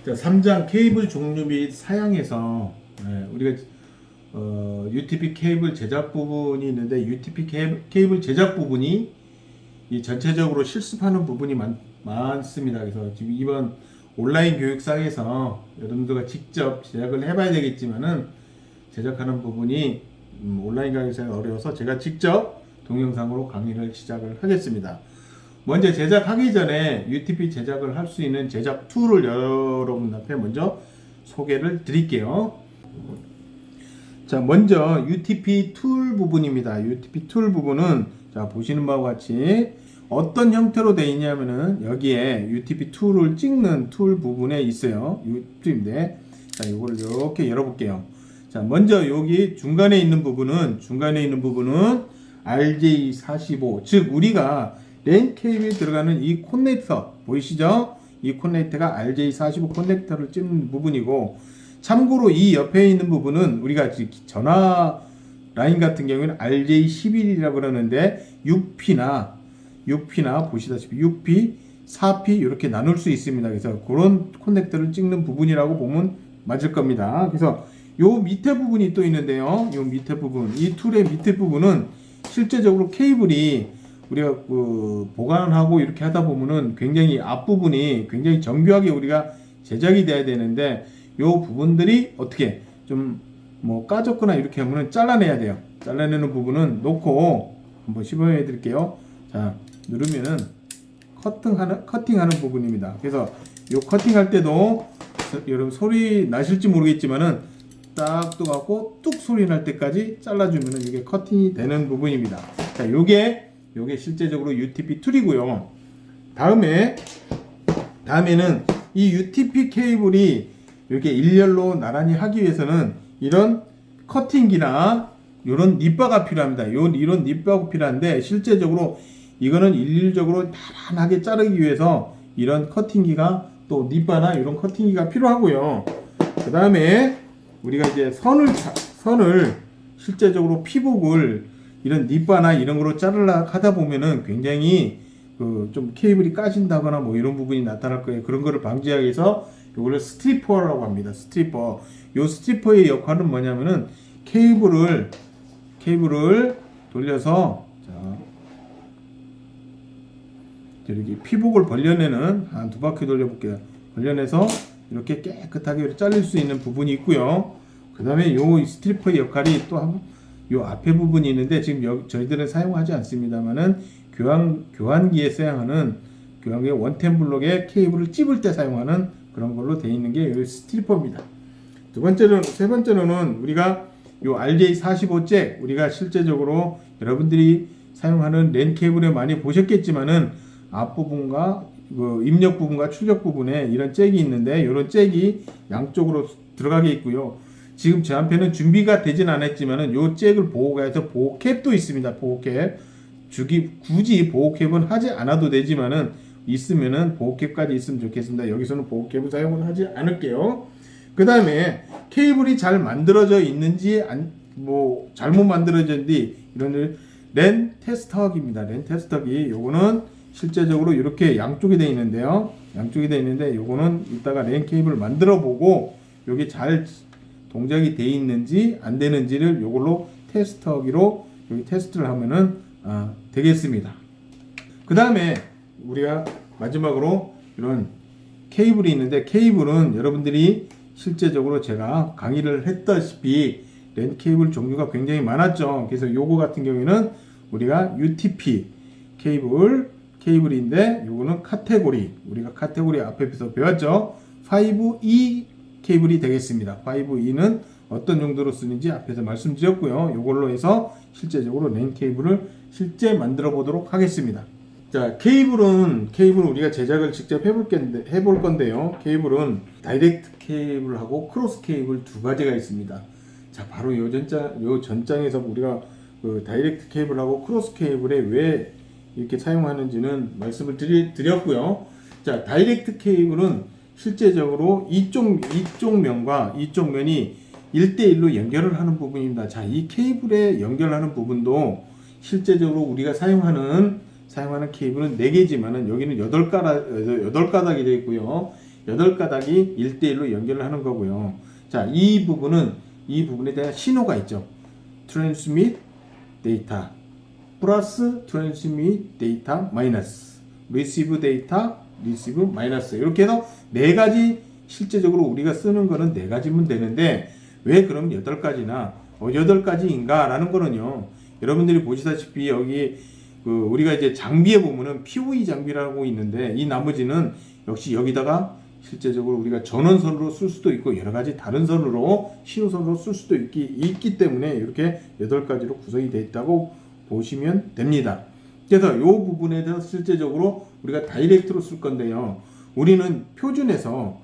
자, 3장 케이블 종류 및 사양에서 우리가 UTP 케이블 제작 부분이 있는데 UTP 케이블 제작 부분이 이 전체적으로 실습하는 부분이 많습니다. 그래서 지금 이번 온라인 교육상에서 여러분들과 직접 제작을 해봐야 되겠지만은 제작하는 부분이 온라인 강의상이 어려워서 제가 직접 동영상으로 강의를 시작을 하겠습니다. 먼저 제작하기 전에 UTP 제작을 할 수 있는 제작 툴을 여러분 앞에 먼저 소개를 드릴게요. 자, 먼저 UTP 툴 부분입니다. UTP 툴 부분은 자, 보시는 바와 같이 어떤 형태로 되어 있냐면은 여기에 UTP 툴을 찍는 툴 부분에 있어요. 툴인데 자, 이거를 이렇게 열어볼게요. 자, 먼저 여기 중간에 있는 부분은 RJ45, 즉 우리가 랜 케이블에 들어가는 이 커넥터 보이시죠? 이 커넥터가 RJ45 커넥터를 찍는 부분이고, 참고로 이 옆에 있는 부분은 우리가 전화 라인 같은 경우에는 RJ11이라고 그러는데 6P나 보시다시피 6P, 4P 이렇게 나눌 수 있습니다. 그래서 그런 커넥터를 찍는 부분이라고 보면 맞을 겁니다. 그래서 요 밑에 부분이 또 있는데요. 요 밑에 부분, 이 툴의 밑에 부분은 실제적으로 케이블이 우리가 보관하고 이렇게 하다 보면은 굉장히 앞부분이 굉장히 정교하게 우리가 제작이 돼야 되는데 요 부분들이 어떻게 좀 뭐 까졌거나 이렇게 하면은 잘라내야 돼요. 잘라내는 부분은 놓고 한번 시범해 드릴게요. 자, 누르면은 커팅하는 부분입니다. 그래서 요 커팅할 때도 여러분 소리 나실지 모르겠지만은 딱 떠갖고 뚝 소리 날 때까지 잘라주면은 이게 커팅이 되는 부분입니다. 자, 요게 실제적으로 UTP 툴이고요. 다음에는 이 UTP 케이블이 이렇게 일렬로 나란히 하기 위해서는 이런 커팅기나 이런 닛바가 필요합니다. 이런 닛바가 필요한데 실제적으로 이거는 일률적으로 나란하게 자르기 위해서 이런 커팅기가 또 닛바나 이런 커팅기가 필요하고요. 그 다음에 우리가 이제 선을 실제적으로 피복을 이런 닛바나 이런 거로 자르려 하다 보면은 굉장히 좀 케이블이 까진다거나 뭐 이런 부분이 나타날 거예요. 그런 거를 방지하기 위해서 요거를 스트리퍼라고 합니다. 스트리퍼. 요 스트리퍼의 역할은 뭐냐면은 케이블을 돌려서 자, 이렇게 피복을 벌려내는 한 두 바퀴 돌려볼게요. 벌려내서 이렇게 깨끗하게 잘릴 수 있는 부분이 있고요. 그 다음에 요 스트리퍼의 역할이 또 요 앞에 부분이 있는데 지금 저희들은 사용하지 않습니다만은 교환기에 사용하는 교환기 원템 블록에 케이블을 찝을 때 사용하는 그런 걸로 되어 있는 게 요 스트리퍼입니다. 세 번째로는 우리가 요 RJ45 잭, 우리가 실제적으로 여러분들이 사용하는 랜 케이블에 많이 보셨겠지만은 앞부분과 입력 부분과 출력 부분에 이런 잭이 있는데 이런 잭이 양쪽으로 들어가게 있고요. 지금 제 한편은 준비가 되진 않았지만은 요 잭을 보호해서 보호캡도 있습니다. 보호캡. 굳이 보호캡은 하지 않아도 되지만은 있으면은 보호캡까지 있으면 좋겠습니다. 여기서는 보호캡을 사용을 하지 않을게요. 그 다음에 케이블이 잘 만들어져 있는지 뭐 잘못 만들어졌는지 이런 랜 테스터기입니다. 랜 테스터기 요거는 실제적으로 이렇게 양쪽이 되어 있는데요. 요거는 이따가 랜 케이블을 만들어 보고 여기 잘 동작이 되어 있는지 안 되는지를 요걸로 테스터기로 여기 테스트를 하면은 되겠습니다. 그 다음에 우리가 마지막으로 이런 케이블이 있는데 케이블은 여러분들이 실제적으로 제가 강의를 했다시피 랜 케이블 종류가 굉장히 많았죠. 그래서 요거 같은 경우에는 우리가 UTP 케이블인데 요거는 우리가 카테고리 앞에서 배웠죠. 5E 케이블이 되겠습니다. 5E는 어떤 용도로 쓰는지 앞에서 말씀드렸고요. 요걸로 해서 실제적으로 랜 케이블을 실제 만들어 보도록 하겠습니다. 자, 케이블은 우리가 제작을 직접 해볼 건데요. 케이블은 다이렉트 케이블하고 크로스 케이블 두 가지가 있습니다. 자, 바로 요 전장에서 우리가 다이렉트 케이블하고 크로스 케이블에 왜 이렇게 사용하는지는 말씀을 드렸고요. 자, 다이렉트 케이블은 실제적으로 이쪽 면과 이쪽 면이 1대1로 연결을 하는 부분입니다. 자, 이 케이블에 연결하는 부분도 실제적으로 우리가 사용하는 케이블은 4개지만은 여기는 8가닥이 되어 있고요. 8가닥이 1대1로 연결을 하는 거고요. 자, 이 부분에 대한 신호가 있죠. transmit 데이터 플러스 transmit 데이터 마이너스 receive 데이터 receive 마이너스 이렇게 해서 4가지 실제적으로 우리가 쓰는 거는 4가지면 되는데 왜 그럼 8가지나 8가지인가 라는 거는요. 여러분들이 보시다시피 여기 우리가 이제 장비에 보면은 POE 장비라고 있는데 이 나머지는 역시 여기다가 실제적으로 우리가 전원선으로 쓸 수도 있고 여러 가지 다른 선으로 신호선으로 쓸 수도 있기 때문에 이렇게 8가지로 구성이 되어 있다고 보시면 됩니다. 그래서 이 부분에 대해서 실제적으로 우리가 다이렉트로 쓸 건데요. 우리는 표준에서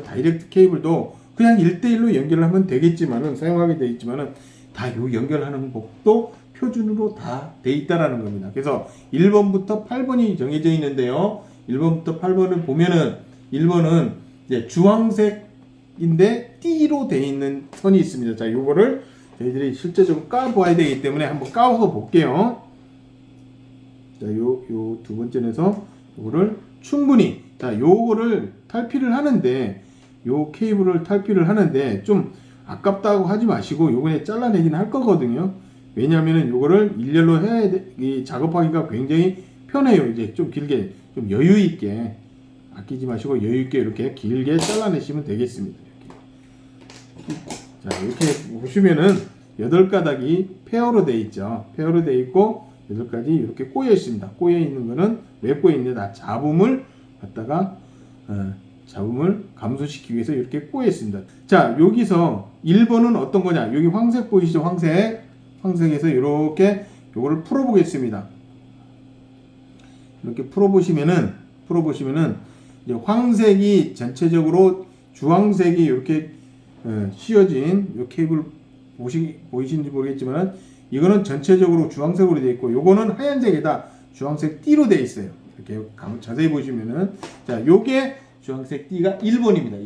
다이렉트 케이블도 그냥 1대1로 연결을 하면 되겠지만은 사용하게 되어 있지만은 다 요 연결하는 법도 표준으로 다 돼 있다라는 겁니다. 그래서 1번부터 8번이 정해져 있는데요. 1번부터 8번을 보면은 1번은 이제 주황색인데 띠로 되어 있는 선이 있습니다. 자, 요거를 저희들이 실제적으로 까보아야 되기 때문에 한번 까서 볼게요. 자, 요 두 번째에서 요거를 충분히 자, 요거를 탈피를 하는데 요 케이블을 탈피를 하는데 좀 아깝다고 하지 마시고 요번에 잘라내긴 할 거거든요. 왜냐면은 요거를 일렬로 해야 이 작업하기가 굉장히 편해요. 이제 좀 길게 좀 여유 있게 아끼지 마시고 여유 있게 이렇게 길게 잘라내시면 되겠습니다. 자, 이렇게 보시면은 8가닥이 페어로 되어 있죠. 페어로 되어 있고 8가지 이렇게 꼬여 있습니다. 꼬여 있는 거는 왜 꼬여 있느냐? 잡음을 갖다가 잡음을 감소시키기 위해서 이렇게 꼬여 있습니다. 자, 여기서 1번은 어떤 거냐? 여기 황색 보이시죠? 황색에서 이렇게 요거를 풀어 보겠습니다. 이렇게 풀어 보시면은 이제 황색이 전체적으로 주황색이 이렇게 씌어진 요 케이블 보이시는지 모르겠지만 이거는 전체적으로 주황색으로 되어 있고 요거는 하얀색에다 주황색 띠로 되어 있어요. 이렇게 자세히 보시면은 자, 요게 주황색 띠가 1번입니다.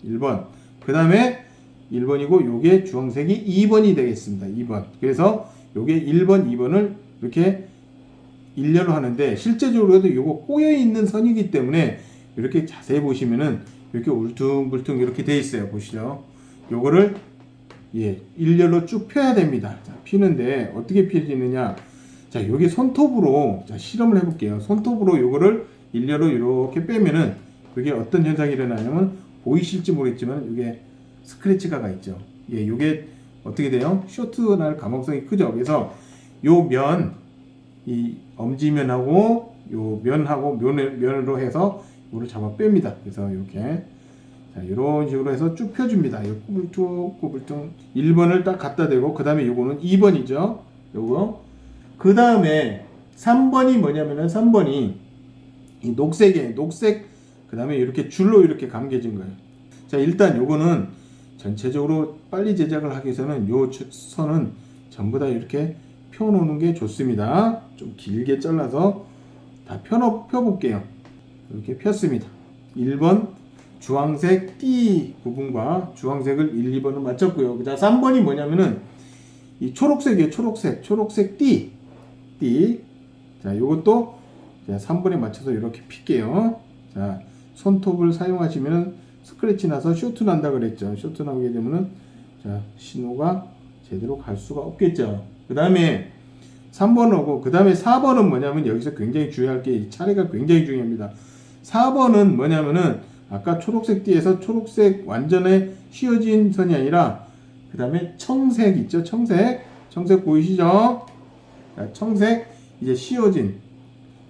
1번. 그 다음에 1번이고 요게 주황색이 2번이 되겠습니다. 2번. 그래서 요게 1번, 2번을 이렇게 일렬로 하는데 실제적으로도 요거 꼬여 있는 선이기 때문에 이렇게 자세히 보시면은 이렇게 울퉁불퉁 이렇게 돼 있어요. 보시죠. 요거를 일렬로 쭉 펴야 됩니다. 자, 피는데 어떻게 펴지느냐? 자, 여기 손톱으로 자, 실험을 해볼게요. 손톱으로 요거를 일렬로 이렇게 빼면은 이게 어떤 현상이 일어나냐면 보이실지 모르겠지만 이게 스크래치가 있죠. 요게 어떻게 돼요? 쇼트 날 가망성이 크죠. 그래서 요 면, 이 엄지면하고 요 면하고 면으로 해서 이거를 잡아 뺍니다. 그래서 이렇게 자, 이런 식으로 해서 쭉 펴줍니다. 이 꾸불퉁 1번을 딱 갖다 대고 그 다음에 요거는 2번이죠. 요거 그 다음에 3번이 뭐냐면은 3번이 이 녹색 그 다음에 이렇게 줄로 이렇게 감겨진 거예요. 자, 일단 요거는 전체적으로 빨리 제작을 하기 위해서는 요 선은 전부 다 이렇게 펴놓는 게 좋습니다. 좀 길게 잘라서 다 펴볼게요. 이렇게 폈습니다. 1번 주황색 띠 부분과 주황색을 1, 2번을 맞췄고요. 그 다음 3번이 뭐냐면은 이 초록색이에요. 초록색 띠. 자, 요것도 3번에 맞춰서 이렇게 필게요. 자, 손톱을 사용하시면 스크래치 나서 쇼트 난다 그랬죠. 쇼트 나오게 되면은 자, 신호가 제대로 갈 수가 없겠죠. 그 다음에 3번 오고 그 다음에 4번은 뭐냐면 여기서 굉장히 주의할 게 이 차례가 굉장히 중요합니다. 4번은 뭐냐면은 아까 초록색 띠에서 초록색 완전히 휘어진 선이 아니라 그 다음에 청색 있죠. 청색 보이시죠? 자, 청색 이제 휘어진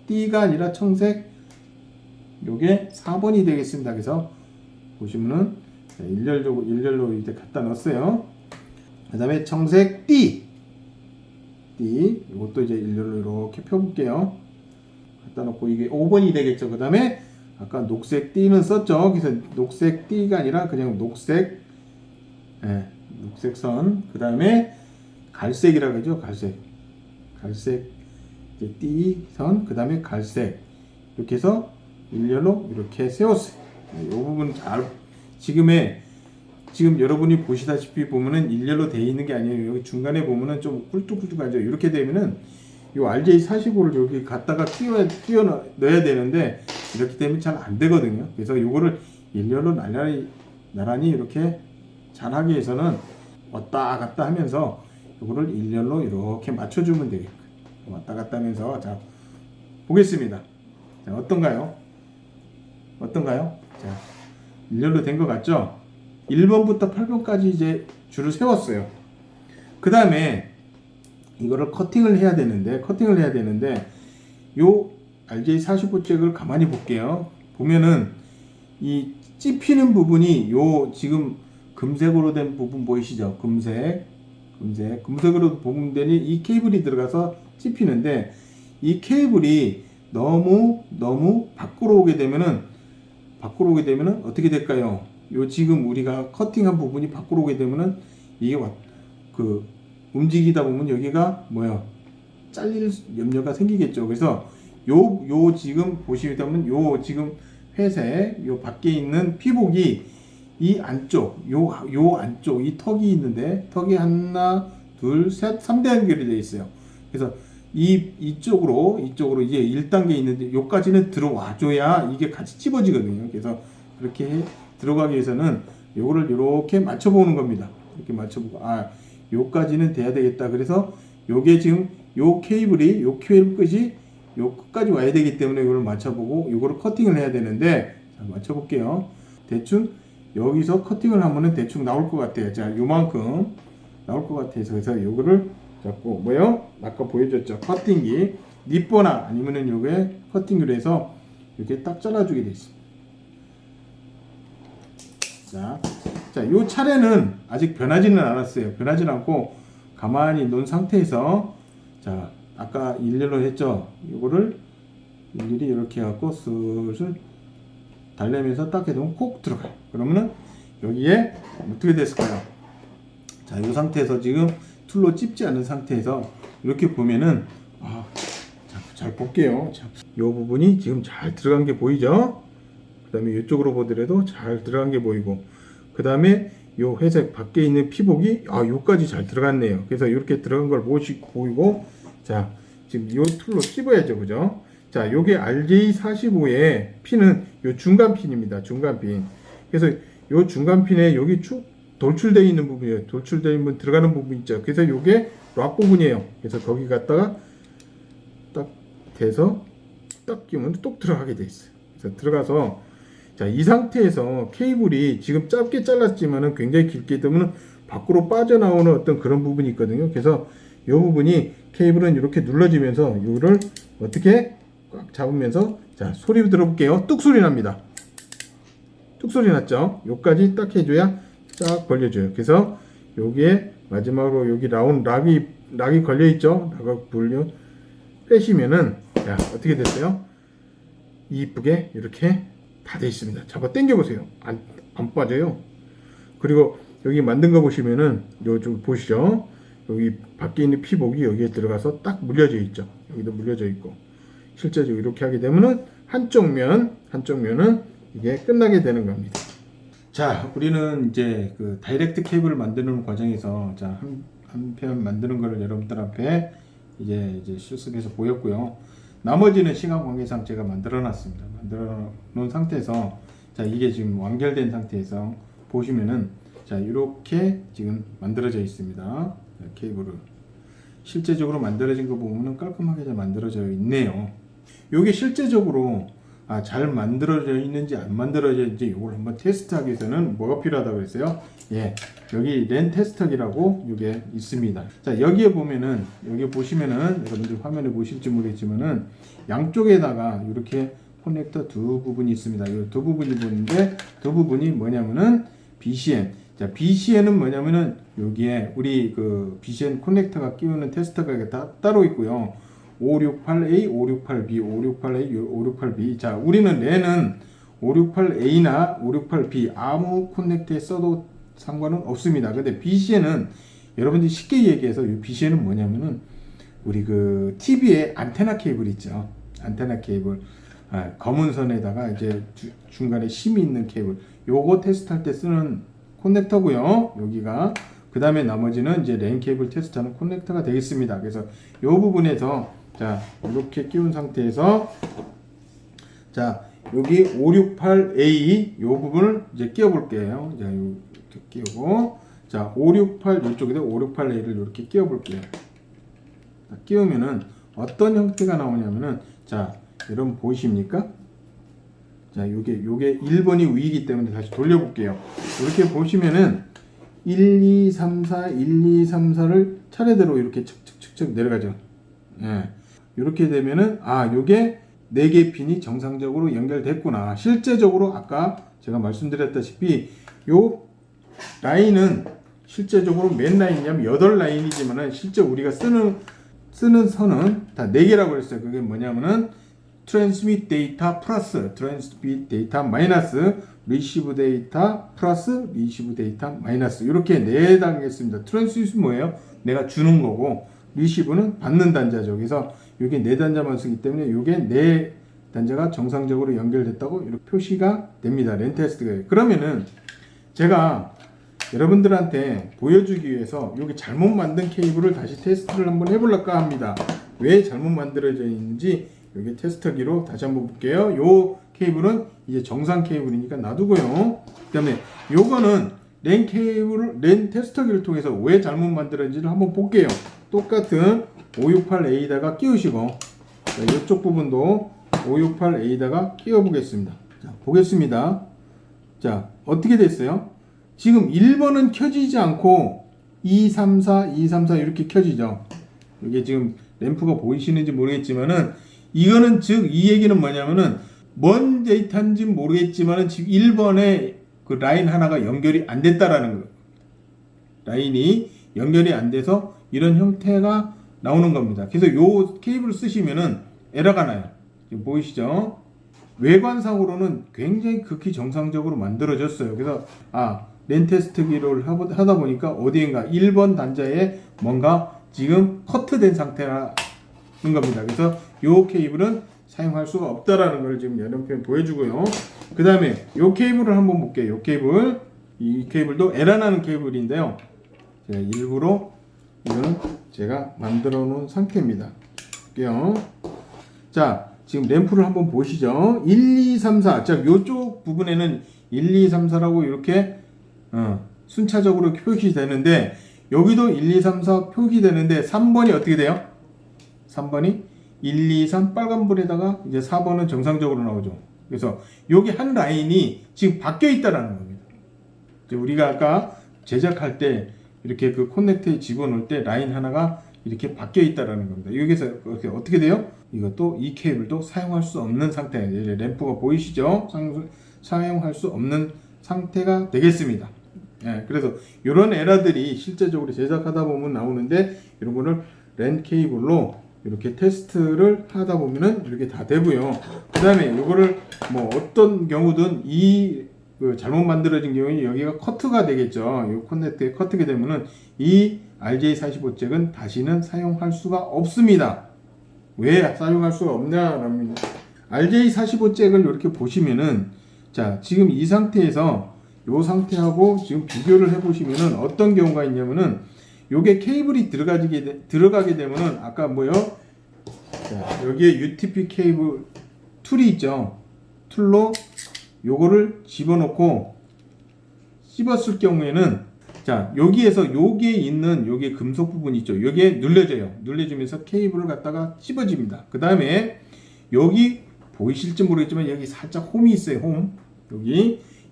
띠가 아니라 청색 요게 4번이 되겠습니다. 그래서 보시면은 일렬로 이제 갖다 넣었어요. 그 다음에 청색 띠 이것도 이제 일렬로 이렇게 펴볼게요. 갖다 놓고 이게 5번이 되겠죠. 그 다음에 아까 녹색 띠는 썼죠. 그래서 녹색 띠가 아니라 그냥 녹색 선. 그 다음에 갈색이라고 하죠. 갈색 띠 선. 그 다음에 갈색. 이렇게 해서 일렬로 이렇게 세웠어요. 이 부분 지금 여러분이 보시다시피 보면은 일렬로 되어 있는 게 아니에요. 여기 중간에 보면은 좀 꿀뚝꿀뚝하죠. 이렇게 되면은 요 RJ45를 여기 갖다가 끼워 넣어야 되는데 이렇기 때문에 잘 안 되거든요. 그래서 요거를 일렬로 나란히 이렇게 잘 하기 위해서는 왔다 갔다 하면서 요거를 일렬로 이렇게 맞춰주면 되겠고요. 왔다 갔다 하면서 자 보겠습니다. 자, 어떤가요? 자, 일렬로 된 것 같죠? 1번부터 8번까지 이제 줄을 세웠어요. 그 다음에 이거를 커팅을 해야 되는데 요 RJ45 잭을 가만히 볼게요. 보면은 이 찝히는 부분이 요 지금 금색으로 된 부분 보이시죠? 금색으로 부분되니 이 케이블이 들어가서 찝히는데 이 케이블이 너무 밖으로 오게 되면은 어떻게 될까요? 요 지금 우리가 커팅한 부분이 밖으로 오게 되면은 이게 그 움직이다 보면 여기가 잘릴 염려가 생기겠죠. 그래서 요 지금 보시면 요 지금 회색 요 밖에 있는 피복이 이 안쪽 요 안쪽 이 턱이 있는데 턱이 하나 둘 셋 3대 연결이 되어 있어요. 그래서 이쪽으로 이제 1단계 있는데 요까지는 들어와 줘야 이게 같이 찝어지거든요. 그래서 그렇게 들어가기 위해서는 요거를 이렇게 맞춰보는 겁니다. 이렇게 맞춰보고 요까지는 돼야 되겠다. 그래서 요게 지금 요 케이블 끝이 요 끝까지 와야 되기 때문에 이걸 맞춰보고 요거를 커팅을 해야 되는데 자, 맞춰볼게요. 대충 여기서 커팅을 하면은 대충 나올 것 같아요. 자, 요만큼 나올 것 같아서 그래서 요거를 잡고 아까 보여줬죠. 커팅기 니뽀나 아니면은 요게 커팅기로 해서 이렇게 딱 잘라주게 돼 있습니다. 자, 요 차례는 아직 변하지는 않았어요. 변하지 않고 가만히 놓은 상태에서 자, 아까 일렬로 했죠. 요거를 일일이 이렇게 해갖고 슬슬 달래면서 딱 해두면 콕 들어가요. 그러면은 여기에 어떻게 됐을까요? 자, 이 상태에서 지금 툴로 찝지 않은 상태에서 이렇게 보면은 잘 볼게요. 자, 이 부분이 지금 잘 들어간 게 보이죠? 그 다음에 이쪽으로 보더라도 잘 들어간 게 보이고 그 다음에 요 회색 밖에 있는 피복이 요까지 잘 들어갔네요. 그래서 이렇게 들어간 걸 보이고 자, 지금 요 툴로 찝어야죠. 그죠? 자, 요게 RJ45의 핀은 요 중간 핀입니다. 중간 핀. 그래서 요 중간 핀에 여기 쭉 돌출되어 있는 부분이에요. 돌출되어 있는 들어가는 부분 있죠. 그래서 요게 락 부분이에요. 그래서 거기 갖다가 딱 대서 딱 끼우면 똑 들어가게 돼 있어요. 그래서 들어가서 자, 이 상태에서 케이블이 지금 짧게 잘랐지만은 굉장히 길게 되면 밖으로 빠져나오는 어떤 그런 부분이 있거든요. 그래서 이 부분이 케이블은 이렇게 눌러지면서 이거를 어떻게 꽉 잡으면서 자, 소리 들어볼게요. 뚝 소리 납니다. 뚝 소리 났죠? 요까지 딱 해줘야 쫙 벌려줘요. 그래서 여기에 마지막으로 여기 나온 락이 걸려 있죠? 락을 불려 빼시면은 자, 어떻게 됐어요? 이쁘게 이렇게 다 돼 있습니다. 잡아 당겨 보세요. 안 빠져요. 그리고 여기 만든 거 보시면은 요쪽 보시죠. 여기 밖에 있는 피복이 여기에 들어가서 딱 물려져 있죠. 여기도 물려져 있고 실제적으로 이렇게 하게 되면은 한쪽 면은 이게 끝나게 되는 겁니다. 자, 우리는 이제 그 다이렉트 케이블을 만드는 과정에서 자, 한 편 만드는 거를 여러분들 앞에 이제 실습해서 보였고요. 나머지는 시간 관계상 제가 만들어 놨습니다. 만들어 놓은 상태에서 자, 이게 지금 완결된 상태에서 보시면은 자, 이렇게 지금 만들어져 있습니다. 케이블을 실제적으로 만들어진 거 보면은 깔끔하게 잘 만들어져 있네요. 요게 실제적으로 잘 만들어져 있는지 안 만들어져 있는지 이걸 한번 테스트하기 위해서는 뭐가 필요하다고 그랬어요? 예, 여기 랜 테스터기라고 이게 있습니다. 자, 여기에 보면은 여기 보시면은 여러분들 화면에 보실지 모르겠지만은 양쪽에다가 이렇게 커넥터 두 부분이 있습니다. 이 두 부분이 보이는데 두 부분이 뭐냐면은 BCN. 자, BCN은 뭐냐면은 여기에 우리 그 BCN 커넥터가 끼우는 테스터가 다 따로 있고요. 568A, 568B, 568A, 568B. 자, 우리는 랜은 568A나 568B 아무 커넥터에 써도 상관은 없습니다. 근데 BCN은 여러분들이 쉽게 얘기해서 이 BCN은 뭐냐면은 우리 그 TV에 안테나 케이블 있죠. 안테나 케이블. 검은 선에다가 이제 중간에 심이 있는 케이블. 요거 테스트할 때 쓰는 커넥터고요. 여기가. 그 다음에 나머지는 이제 랜 케이블 테스트하는 커넥터가 되겠습니다. 그래서 요 부분에서 자, 이렇게 끼운 상태에서 자, 여기 568A 요 부분을 이제 끼워 볼게요. 자, 이렇게 끼우고, 자, 568 이쪽에다 568A를 이렇게 끼워 볼게요. 끼우면은 어떤 형태가 나오냐면은, 자, 여러분 보이십니까? 자, 요게 1번이 위이기 때문에 다시 돌려볼게요. 이렇게 보시면은 1, 2, 3, 4, 1, 2, 3, 4를 차례대로 이렇게 척척척척 내려가죠. 예. 이렇게 되면은, 요게 4개 핀이 정상적으로 연결됐구나. 실제적으로 아까 제가 말씀드렸다시피 요 라인은 실제적으로 몇 라인이냐면 8라인이지만은 실제 우리가 쓰는 선은 다 4개라고 그랬어요. 그게 뭐냐면은 트랜스밋 데이터 플러스 트랜스밋 데이터 마이너스 리시브 데이터 플러스 리시브 데이터 마이너스, 이렇게 4단계가 있습니다. 트랜스밋은 뭐예요? 내가 주는 거고, 리시브는 받는 단자죠. 그래서 이게 4단자만 쓰기 때문에 이게 4단자가 정상적으로 연결됐다고 이렇게 표시가 됩니다. 렌 테스트가. 그러면은 제가 여러분들한테 보여주기 위해서 여기 잘못 만든 케이블을 다시 테스트를 한번 해볼까 합니다. 왜 잘못 만들어져 있는지 여기 테스터기로 다시 한번 볼게요. 요 케이블은 이제 정상 케이블이니까 놔두고요. 그 다음에 요거는 렌 테스터기를 통해서 왜 잘못 만들어진지를 한번 볼게요. 똑같은 568A에다가 끼우시고, 자, 이쪽 부분도 568A에다가 끼워 보겠습니다. 자, 보겠습니다. 자, 어떻게 됐어요? 지금 1번은 켜지지 않고 2, 3, 4, 2, 3, 4 이렇게 켜지죠. 이게 지금 램프가 보이시는지 모르겠지만은, 이거는 즉 이 얘기는 뭐냐면은 뭔 데이터인지 모르겠지만은 지금 1번에 그 라인 하나가 연결이 안 됐다라는 거예요. 라인이 연결이 안 돼서 이런 형태가 나오는 겁니다. 그래서 요 케이블을 쓰시면은 에러가 나요. 지금 보이시죠? 외관상으로는 굉장히 극히 정상적으로 만들어졌어요. 그래서 렌 테스트기를 하다 보니까 어디인가 1번 단자에 뭔가 지금 커트된 상태라는 겁니다. 그래서 요 케이블은 사용할 수가 없다라는 걸 지금 연연편 보여주고요. 그 다음에 요 케이블을 한번 볼게요. 요 케이블, 이 케이블도 에러나는 케이블인데요. 제가 일부러 이거는 제가 만들어 놓은 상태입니다. 볼게요. 자, 지금 램프를 한번 보시죠. 1, 2, 3, 4. 자, 요쪽 부분에는 1, 2, 3, 4라고 이렇게 순차적으로 표기되는데, 여기도 1, 2, 3, 4 표기되는데 3번이 어떻게 돼요? 3번이 1, 2, 3 빨간불에다가 이제 4번은 정상적으로 나오죠. 그래서 여기 한 라인이 지금 바뀌어 있다라는 겁니다. 이제 우리가 아까 제작할 때 이렇게 그 커넥터에 집어넣을 때 라인 하나가 이렇게 바뀌어 있다라는 겁니다. 여기서 어떻게 돼요? 이것도 이 케이블도 사용할 수 없는 상태예요. 램프가 보이시죠? 사용할 수 없는 상태가 되겠습니다. 예, 그래서 이런 에러들이 실제적으로 제작하다 보면 나오는데, 이런 거를 렌 케이블로 이렇게 테스트를 하다 보면은 이렇게 다 되고요. 그 다음에 이거를 뭐 어떤 경우든 그 잘못 만들어진 경우에 여기가 커트가 되겠죠. 이 커넥터에 커트가 되면은 이 RJ45잭은 다시는 사용할 수가 없습니다. 왜 사용할 수가 없냐라면, RJ45잭을 이렇게 보시면은, 자, 지금 이 상태에서 이 상태하고 지금 비교를 해보시면은 어떤 경우가 있냐면은, 요게 케이블이 들어가게 되면은 아까 뭐요? 자, 여기에 UTP 케이블 툴이 있죠. 툴로 요거를 집어넣고 씹었을 경우에는, 자, 여기에서 여기에 있는 여기 금속 부분 있죠. 여기에 눌려져요. 눌려지면서 케이블을 갖다가 씹어집니다. 그 다음에 여기 보이실지 모르겠지만 여기 살짝 홈이 있어요. 홈.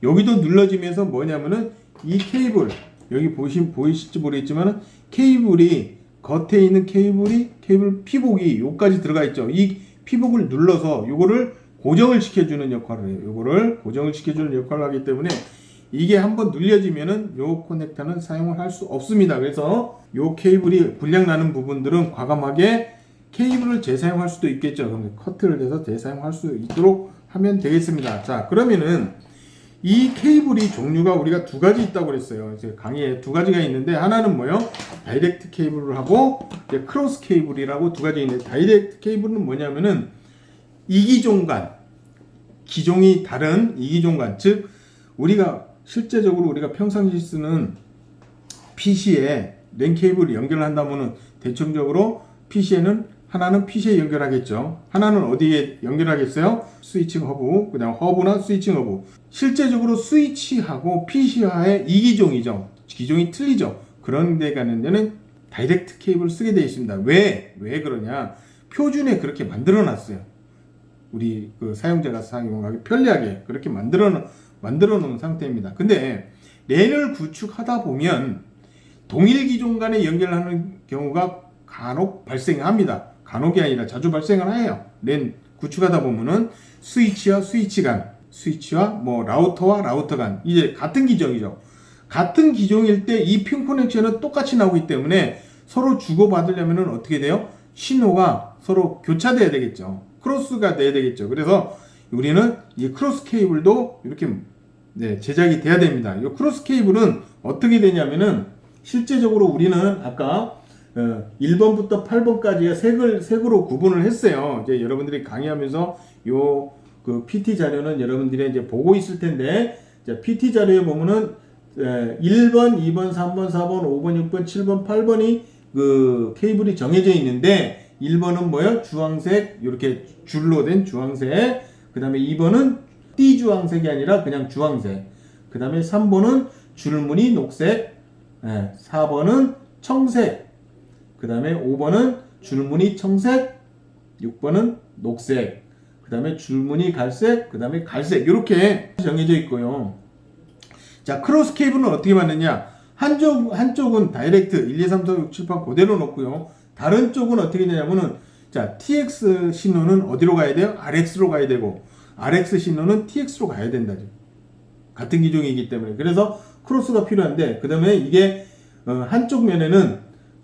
여기도 눌러지면서 뭐냐면은 이 케이블, 여기 보이실지 모르겠지만 케이블이 겉에 있는 케이블 피복이 여기까지 들어가 있죠. 이 피복을 눌러서 요거를 고정을 시켜주는 역할을 해요. 요거를 고정을 시켜주는 역할을 하기 때문에 이게 한번 눌려지면은 요 커넥터는 사용을 할 수 없습니다. 그래서 요 케이블이 불량 나는 부분들은 과감하게 케이블을 재사용할 수도 있겠죠. 그럼 커트를 해서 재사용할 수 있도록 하면 되겠습니다. 자, 그러면은 이 케이블이 종류가 우리가 2가지 있다고 그랬어요. 이제 강의에 2가지가 있는데, 하나는 뭐요? 다이렉트 케이블을 하고 이제 크로스 케이블이라고 2가지 있는데, 다이렉트 케이블은 뭐냐면은 이기종간, 기종이 다른 이기종간, 즉 우리가 실제적으로 우리가 평상시 쓰는 PC에 랜 케이블을 연결을 한다면은 대충적으로 PC에는 하나는 PC에 연결하겠죠. 하나는 어디에 연결하겠어요? 스위칭 허브, 그다음 허브나 스위칭 허브. 실제적으로 스위치하고 PC와의 이기종이죠. 기종이 틀리죠. 그런 데 가는 데는 다이렉트 케이블을 쓰게 되어 있습니다. 왜 그러냐? 표준에 그렇게 만들어 놨어요. 우리 그 사용자가 사용하기 편리하게 그렇게 만들어 놓은 상태입니다. 근데 랜을 구축하다 보면 동일 기종 간에 연결하는 경우가 간혹 발생합니다. 간혹이 아니라 자주 발생을 해요. 랜 구축하다 보면은 스위치와 스위치 간, 스위치와 뭐 라우터와 라우터 간, 이제 같은 기종이죠. 같은 기종일 때 이 핀 커넥션은 똑같이 나오기 때문에 서로 주고받으려면은 어떻게 돼요? 신호가 서로 교차돼야 되겠죠. 크로스가 돼야 되겠죠. 그래서 우리는 이 크로스 케이블도 이렇게 제작이 돼야 됩니다. 이 크로스 케이블은 어떻게 되냐면은 실제적으로 우리는 아까 1번부터 8번까지가 색으로 구분을 했어요. 이제 여러분들이 강의하면서 요 그 PT 자료는 여러분들이 이제 보고 있을 텐데, PT 자료에 보면은 1번, 2번, 3번, 4번, 5번, 6번, 7번, 8번이 그 케이블이 정해져 있는데 1번은 뭐예요? 주황색, 이렇게 줄로 된 주황색. 그 다음에 2번은 띠 주황색이 아니라 그냥 주황색. 그 다음에 3번은 줄무늬 녹색. 4번은 청색. 그 다음에 5번은 줄무늬 청색. 6번은 녹색. 그 다음에 줄무늬 갈색. 그 다음에 갈색. 이렇게 정해져 있고요. 자, 크로스 케이블은 어떻게 만드냐? 한쪽은 다이렉트 1, 2, 3, 4, 5, 6, 7, 8 그대로 놓고요. 다른 쪽은 어떻게 되냐면은, 자, TX 신호는 어디로 가야 돼요? RX로 가야 되고, RX 신호는 TX로 가야 된다죠. 같은 기종이기 때문에. 그래서 크로스가 필요한데, 그 다음에 이게, 한쪽 면에는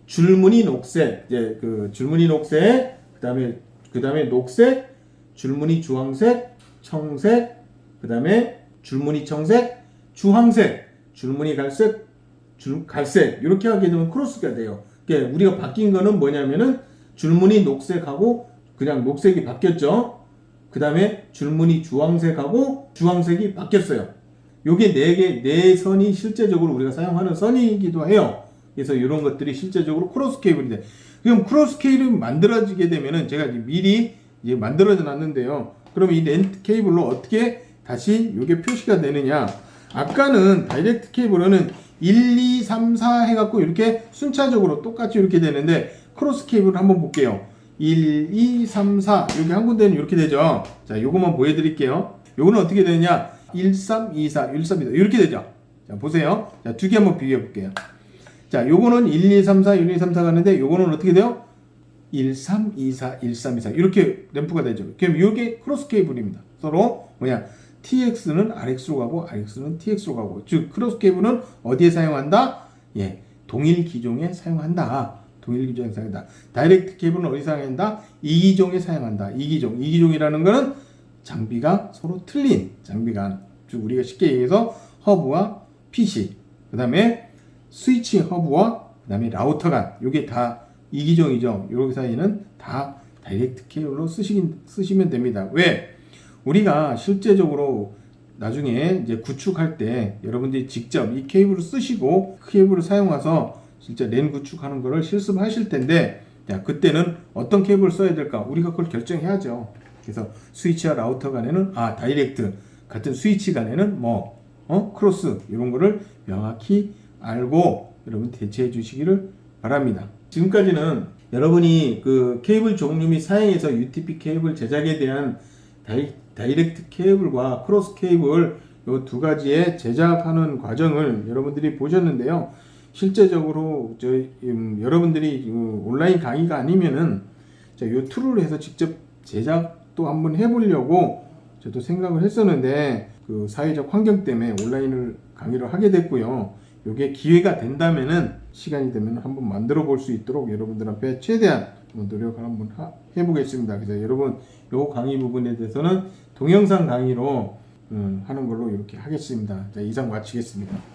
줄무늬 녹색, 이제 그 줄무늬 녹색, 그 다음에 녹색, 줄무늬 주황색, 청색, 그 다음에 줄무늬 청색, 주황색, 줄무늬 갈색, 갈색, 이렇게 하게 되면 크로스가 돼요. 그러니까 우리가 바뀐 거는 뭐냐면은 줄무늬 녹색하고 그냥 녹색이 바뀌었죠. 그 다음에 줄무늬 주황색하고 주황색이 바뀌었어요. 요게 네 선이 실제적으로 우리가 사용하는 선이기도 해요. 그래서 이런 것들이 실제적으로 크로스 케이블이 돼. 그럼 크로스 케이블이 만들어지게 되면은 제가 미리 이제 만들어져 놨는데요. 그럼 이 랜 케이블로 어떻게 다시 요게 표시가 되느냐? 아까는 다이렉트 케이블은 1, 2, 3, 4 해갖고 이렇게 순차적으로 똑같이 이렇게 되는데, 크로스 케이블을 한번 볼게요. 1, 2, 3, 4 여기 한 군데는 이렇게 되죠. 자, 요거만 보여드릴게요. 요거는 어떻게 되느냐? 1, 3, 2, 4, 1, 3, 2, 4 이렇게 되죠. 자, 보세요. 자, 두 개 한번 비교해 볼게요. 자, 요거는 1, 2, 3, 4, 1, 2, 3, 4 가는데 요거는 어떻게 돼요? 1, 3, 2, 4, 1, 3, 2, 4 이렇게 램프가 되죠. 그럼 요게 크로스 케이블입니다. 서로 뭐냐? TX는 RX로 가고 RX는 TX로 가고, 즉 크로스 케이블은 어디에 사용한다? 예, 동일 기종에 사용한다. 동일 기종에 사용한다. 다이렉트 케이블은 어디 사용한다? 이기종에 사용한다. 이기종이라는 거는 장비가 서로 틀린 장비가, 즉 우리가 쉽게 얘기해서 허브와 PC, 그 다음에 스위칭 허브와 그 다음에 라우터 간, 요게 다 이기종이죠. 요 사이는 다 다이렉트 케이블로 쓰시면 됩니다. 왜? 우리가 실제적으로 나중에 이제 구축할 때 여러분들이 직접 이 케이블을 쓰시고 케이블을 사용해서 진짜 랜 구축하는 거를 실습하실 텐데, 야, 그때는 어떤 케이블을 써야 될까? 우리가 그걸 결정해야죠. 그래서 스위치와 라우터 간에는 다이렉트, 같은 스위치 간에는 크로스, 이런 거를 명확히 알고 여러분 대체해 주시기를 바랍니다. 지금까지는 여러분이 그 케이블 종류 및 사양에서 UTP 케이블 제작에 대한 다이렉트 케이블과 크로스 케이블 이 두 가지의 제작하는 과정을 여러분들이 보셨는데요. 실제적으로 여러분들이 온라인 강의가 아니면은 이 툴을 해서 직접 제작도 한번 해보려고 저도 생각을 했었는데, 그 사회적 환경 때문에 온라인을 강의를 하게 됐고요. 이게 기회가 된다면은 시간이 되면 한번 만들어 볼 수 있도록 여러분들 앞에 최대한 노력을 한번 해보겠습니다. 그래서 여러분 요 강의 부분에 대해서는 동영상 강의로 하는 걸로 이렇게 하겠습니다. 자, 이상 마치겠습니다.